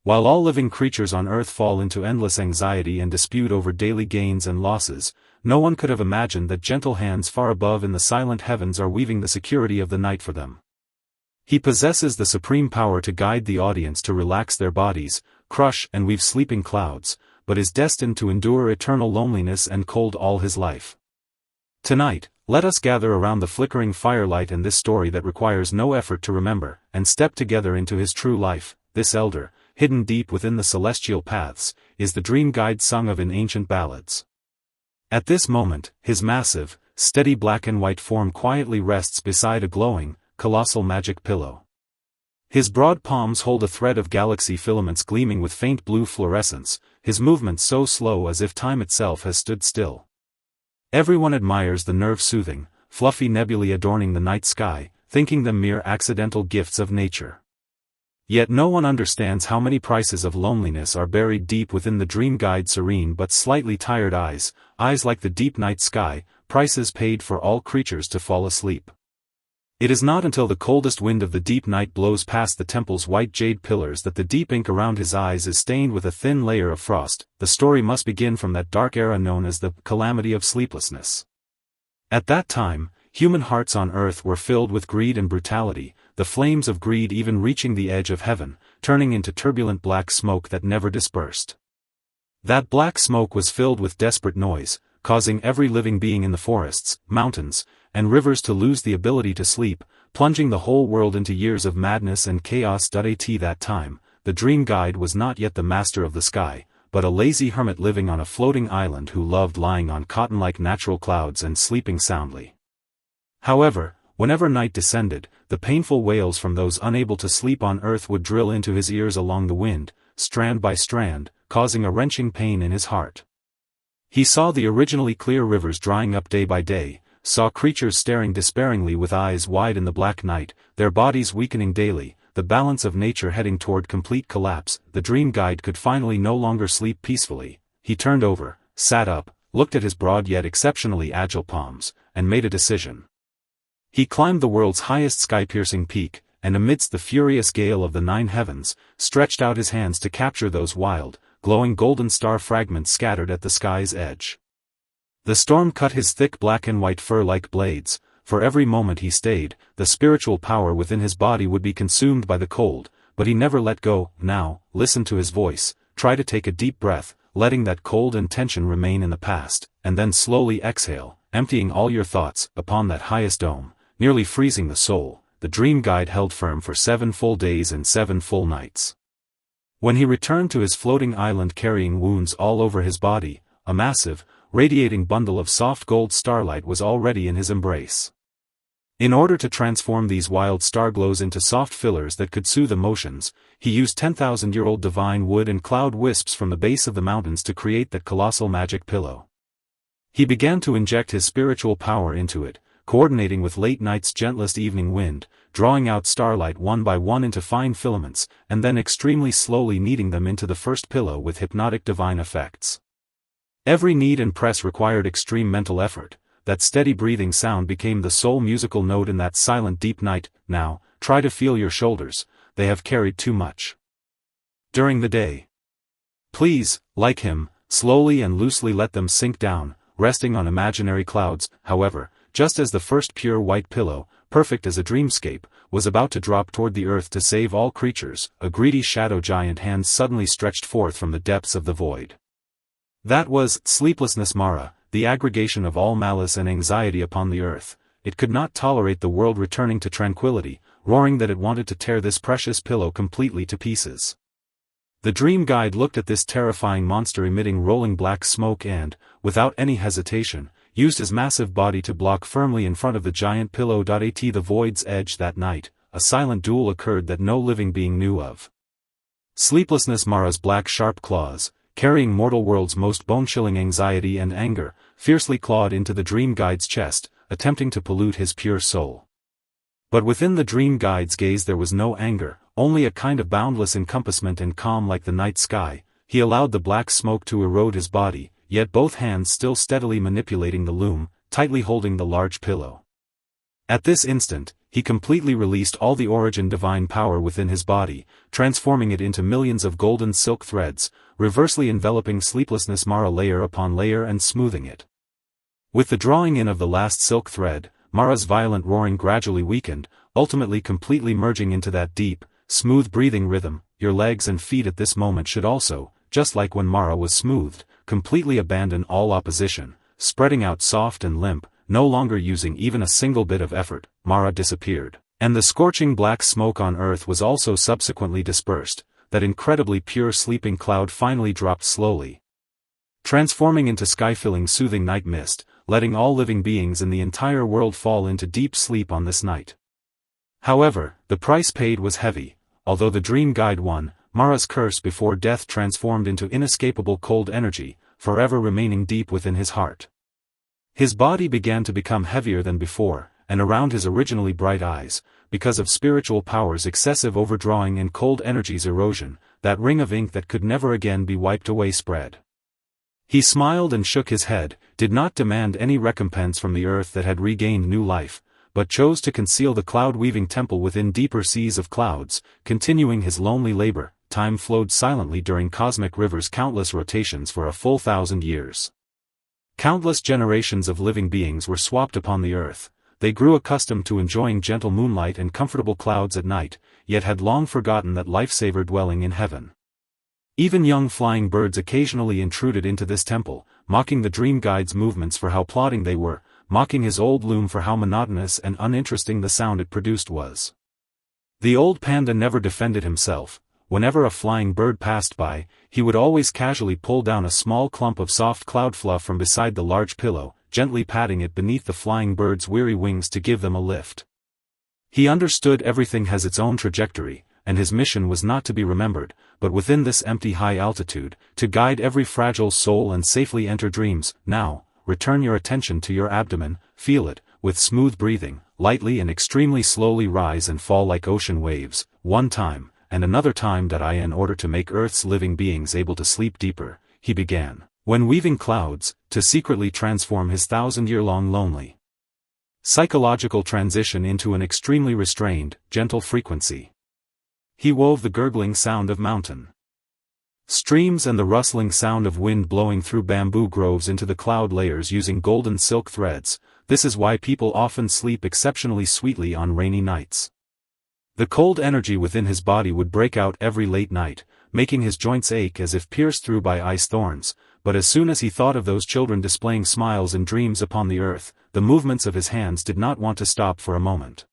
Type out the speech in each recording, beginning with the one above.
While all living creatures on Earth fall into endless anxiety and dispute over daily gains and losses, no one could have imagined that gentle hands far above in the silent heavens are weaving the security of the night for them. He possesses the supreme power to guide the audience to relax their bodies, crush and weave sleeping clouds, but is destined to endure eternal loneliness and cold all his life. Tonight, let us gather around the flickering firelight in this story that requires no effort to remember, and step together into his true life. This elder, hidden deep within the celestial paths, is the dream guide sung of in ancient ballads. At this moment, his massive, steady black and white form quietly rests beside a glowing, colossal magic pillow. His broad palms hold a thread of galaxy filaments gleaming with faint blue fluorescence, his movements so slow as if time itself has stood still. Everyone admires the nerve-soothing, fluffy nebulae adorning the night sky, thinking them mere accidental gifts of nature. Yet no one understands how many prices of loneliness are buried deep within the dream guide's serene but slightly tired eyes, eyes like the deep night sky, prices paid for all creatures to fall asleep. It is not until the coldest wind of the deep night blows past the temple's white jade pillars that the deep ink around his eyes is stained with a thin layer of frost. The story must begin from that dark era known as the calamity of sleeplessness. At that time, human hearts on earth were filled with greed and brutality, the flames of greed even reaching the edge of heaven, turning into turbulent black smoke that never dispersed. That black smoke was filled with desperate noise, causing every living being in the forests, mountains, and rivers to lose the ability to sleep, plunging the whole world into years of madness and chaos. At that time, the dream guide was not yet the master of the sky, but a lazy hermit living on a floating island who loved lying on cotton-like natural clouds and sleeping soundly. However, whenever night descended, the painful wails from those unable to sleep on earth would drill into his ears along the wind, strand by strand, causing a wrenching pain in his heart. He saw the originally clear rivers drying up day by day, saw creatures staring despairingly with eyes wide in the black night, their bodies weakening daily, the balance of nature heading toward complete collapse. The dream guide could finally no longer sleep peacefully. He turned over, sat up, looked at his broad yet exceptionally agile palms, and made a decision. He climbed the world's highest sky-piercing peak, and amidst the furious gale of the 9 heavens, stretched out his hands to capture those wild, glowing golden star fragments scattered at the sky's edge. The storm cut his thick black and white fur like blades. For every moment he stayed, the spiritual power within his body would be consumed by the cold, but he never let go. Now, listen to his voice, try to take a deep breath, letting that cold and tension remain in the past, and then slowly exhale, emptying all your thoughts upon that highest dome, nearly freezing the soul. The dream guide held firm for 7 full days and 7 full nights. When he returned to his floating island carrying wounds all over his body, a massive, radiating bundle of soft gold starlight was already in his embrace. In order to transform these wild starglows into soft fillers that could soothe emotions, he used 10,000-year-old divine wood and cloud wisps from the base of the mountains to create that colossal magic pillow. He began to inject his spiritual power into it, coordinating with late night's gentlest evening wind, drawing out starlight one by one into fine filaments, and then extremely slowly kneading them into the first pillow with hypnotic divine effects. Every knead and press required extreme mental effort. That steady breathing sound became the sole musical note in that silent deep night. Now, try to feel your shoulders, they have carried too much during the day. Please, like him, slowly and loosely let them sink down, resting on imaginary clouds. However, just as the first pure white pillow, perfect as a dreamscape, was about to drop toward the earth to save all creatures, a greedy shadow giant hand suddenly stretched forth from the depths of the void. That was sleeplessness Mara, the aggregation of all malice and anxiety upon the earth. It could not tolerate the world returning to tranquility, roaring that it wanted to tear this precious pillow completely to pieces. The dream guide looked at this terrifying monster emitting rolling black smoke and, without any hesitation, used his massive body to block firmly in front of the giant pillow. At the void's edge that night, a silent duel occurred that no living being knew of. Sleeplessness Mara's black sharp claws, carrying mortal world's most bone-chilling anxiety and anger, fiercely clawed into the dream guide's chest, attempting to pollute his pure soul. But within the dream guide's gaze there was no anger, only a kind of boundless encompassment and calm like the night sky. He allowed the black smoke to erode his body, yet both hands still steadily manipulating the loom, tightly holding the large pillow. At this instant, he completely released all the origin divine power within his body, transforming it into millions of golden silk threads, reversely enveloping sleeplessness Mara layer upon layer and smoothing it. With the drawing in of the last silk thread, Mara's violent roaring gradually weakened, ultimately completely merging into that deep, smooth breathing rhythm. Your legs and feet at this moment should also, just like when Mara was smoothed, completely abandon all opposition, spreading out soft and limp, no longer using even a single bit of effort. Mara disappeared. And the scorching black smoke on earth was also subsequently dispersed. That incredibly pure sleeping cloud finally dropped slowly, transforming into sky-filling soothing night mist, letting all living beings in the entire world fall into deep sleep on this night. However, the price paid was heavy. Although the dream guide won, Mara's curse before death transformed into inescapable cold energy, forever remaining deep within his heart. His body began to become heavier than before, and around his originally bright eyes, because of spiritual power's excessive overdrawing and cold energy's erosion, that ring of ink that could never again be wiped away spread. He smiled and shook his head, did not demand any recompense from the earth that had regained new life, but chose to conceal the cloud-weaving temple within deeper seas of clouds, continuing his lonely labor. Time flowed silently during cosmic rivers' countless rotations for a full 1,000 years. Countless generations of living beings were swapped upon the earth. They grew accustomed to enjoying gentle moonlight and comfortable clouds at night, yet had long forgotten that life-saver dwelling in heaven. Even young flying birds occasionally intruded into this temple, mocking the dream guide's movements for how plodding they were, mocking his old loom for how monotonous and uninteresting the sound it produced was. The old panda never defended himself. Whenever a flying bird passed by, he would always casually pull down a small clump of soft cloud fluff from beside the large pillow, gently patting it beneath the flying bird's weary wings to give them a lift. He understood everything has its own trajectory, and his mission was not to be remembered, but within this empty high altitude, to guide every fragile soul and safely enter dreams. Now, return your attention to your abdomen, feel it, with smooth breathing, lightly and extremely slowly rise and fall like ocean waves, one time, and another time in order to make Earth's living beings able to sleep deeper, he began, when weaving clouds, to secretly transform his 1,000-year-long lonely psychological transition into an extremely restrained, gentle frequency. He wove the gurgling sound of mountain streams and the rustling sound of wind blowing through bamboo groves into the cloud layers using golden silk threads. This is why people often sleep exceptionally sweetly on rainy nights. The cold energy within his body would break out every late night, making his joints ache as if pierced through by ice thorns, but as soon as he thought of those children displaying smiles in dreams upon the earth, the movements of his hands did not want to stop for a moment.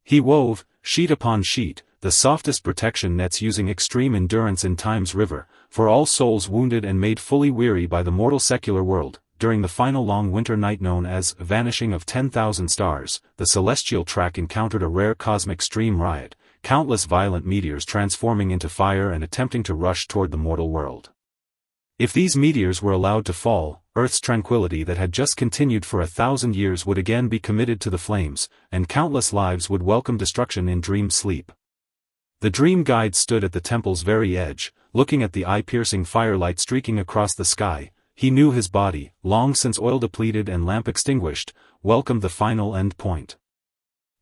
He wove, sheet upon sheet, the softest protection nets using extreme endurance in time's river, for all souls wounded and made fully weary by the mortal secular world. During the final long winter night known as vanishing of 10,000 stars, the celestial track encountered a rare cosmic stream riot, countless violent meteors transforming into fire and attempting to rush toward the mortal world. If these meteors were allowed to fall, Earth's tranquility that had just continued for 1,000 years would again be committed to the flames, and countless lives would welcome destruction in dream sleep. The dream guide stood at the temple's very edge, looking at the eye-piercing firelight streaking across the sky. He knew his body, long since oil-depleted and lamp extinguished, welcomed the final end point.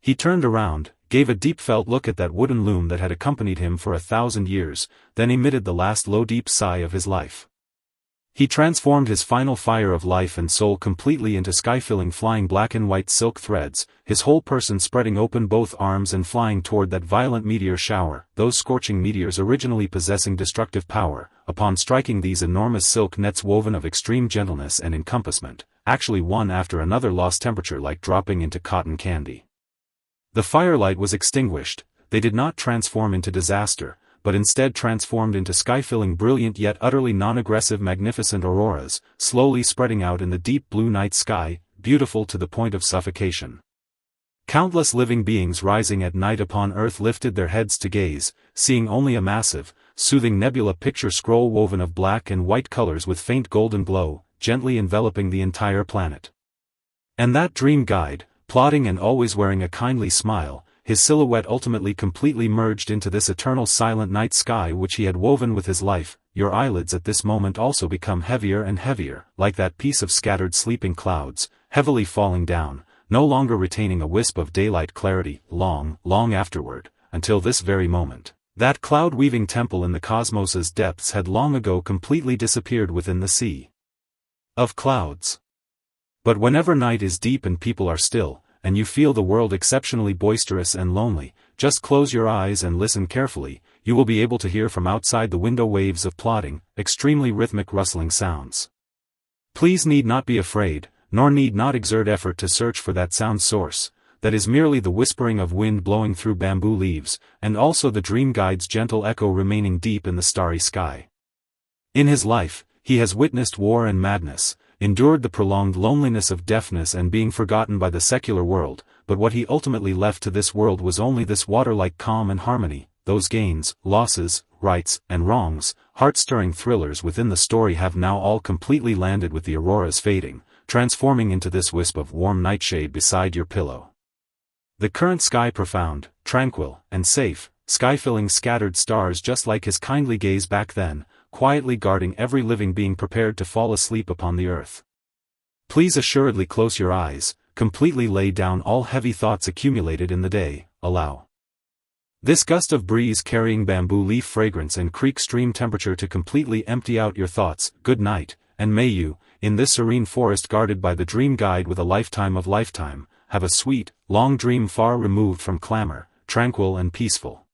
He turned around, gave a deep-felt look at that wooden loom that had accompanied him for 1,000 years, then emitted the last low deep sigh of his life. He transformed his final fire of life and soul completely into sky-filling flying black and white silk threads, his whole person spreading open both arms and flying toward that violent meteor shower, those scorching meteors originally possessing destructive power. Upon striking these enormous silk nets woven of extreme gentleness and encompassment, actually one after another lost temperature like dropping into cotton candy. The firelight was extinguished. They did not transform into disaster, but instead transformed into sky-filling brilliant yet utterly non-aggressive magnificent auroras, slowly spreading out in the deep blue night sky, beautiful to the point of suffocation. Countless living beings rising at night upon earth lifted their heads to gaze, seeing only a massive, soothing nebula picture scroll woven of black and white colors with faint golden glow, gently enveloping the entire planet. And that dream guide, plodding and always wearing a kindly smile, his silhouette ultimately completely merged into this eternal silent night sky which he had woven with his life. Your eyelids at this moment also become heavier and heavier, like that piece of scattered sleeping clouds, heavily falling down, no longer retaining a wisp of daylight clarity, long, long afterward, until this very moment. That cloud-weaving temple in the cosmos's depths had long ago completely disappeared within the sea of clouds. But whenever night is deep and people are still, and you feel the world exceptionally boisterous and lonely, just close your eyes and listen carefully. You will be able to hear from outside the window waves of plodding, extremely rhythmic rustling sounds. Please need not be afraid, nor need not exert effort to search for that sound source. That is merely the whispering of wind blowing through bamboo leaves, and also the dream guide's gentle echo remaining deep in the starry sky. In his life, he has witnessed war and madness, endured the prolonged loneliness of deafness and being forgotten by the secular world, but what he ultimately left to this world was only this water-like calm and harmony. Those gains, losses, rights, and wrongs, heart-stirring thrillers within the story have now all completely landed with the auroras fading, transforming into this wisp of warm nightshade beside your pillow. The current sky profound, tranquil, and safe, sky-filling scattered stars just like his kindly gaze back then, quietly guarding every living being prepared to fall asleep upon the earth. Please assuredly close your eyes, completely lay down all heavy thoughts accumulated in the day, allow this gust of breeze carrying bamboo leaf fragrance and creek stream temperature to completely empty out your thoughts. Good night, and may you, in this serene forest guarded by the dream guide with a lifetime, have a sweet, long dream far removed from clamor, tranquil and peaceful.